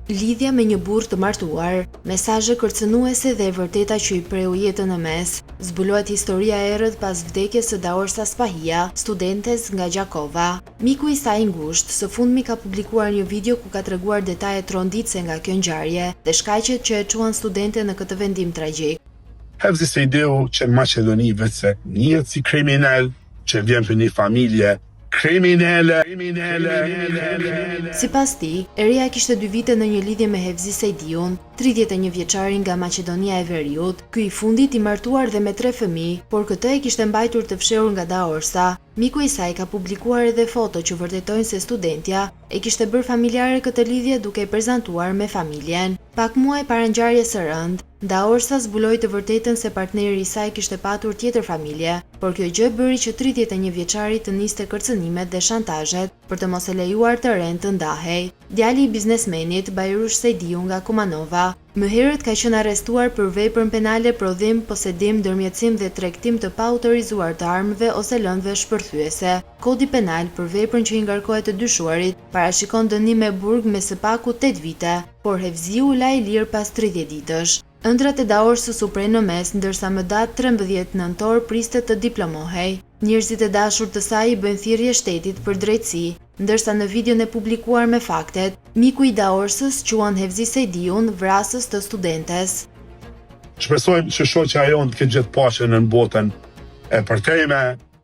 Lidhja me një burr të martuar, mesazhe kërcënuese dhe e vërteta që i preu jetën në mes. Zbulohet historia e errët pas vdekjes së Daorsa Spahia, studentes nga Gjakova. Miku i saj i ngushtë së fundmi ka publikuar një video ku ka treguar detaje tronditse nga kjo ngjarje dhe shkaqet që e çuan studente në këtë vendim tragjik. Hevzi se ideu që në Maqedoni vetë se njët si kriminal që vjen për një familje kriminale. Sipas tij, Eria kishte 2 vite në një lidhje me Hevzi Sejdiun, 31 vjeçarin nga Maqedonia e Veriut. Ky i fundit i martuar dhe me 3 fëmijë, por këtë e kishte mbajtur të fshehur nga Daorsa. Miku i saj ka publikuar edhe foto që vërtetojnë se studentja e kishte bërë familjare këtë lidhje duke e prezantuar me familjen. Pak muaj para ngjarjes së rënd, Daorsa zbuloi të vërtetën se partneri i saj kishte patur tjetër familje, por kjo gjë bëri që 31 vjeçari të niste kërcënimet dhe shantazhet për të mos e lejuar të rend të ndahej. Djali i biznesmenit Bajrush Sejdiu nga Kumanova më herët ka qenë arrestuar për veprën penale prodhim, posedim, ndërmjetësim dhe tregtim të paautorizuar të armëve ose lëndëve shpërthyese. Kodi penal për veprën që i ngarkohet të dyshuarit parashikon dënim me burg me së paku 8 vite, por Hevziu u la i lirë pas 30 ditësh. Ëndrat e Daorsës u prej në mes, ndërsa më datë 13 nëntor priste të diplomohej. Njerëzit e dashur të saj i bëjnë thirrje shtetit për drejtësi, ndërsa në videon e publikuar me faktet, miku i Daorsës quan Hevzi Sejdiun vrasës të studentes. Shpresojmë që shoqja jonë të ketë gjithë paqen në botën e përtejme,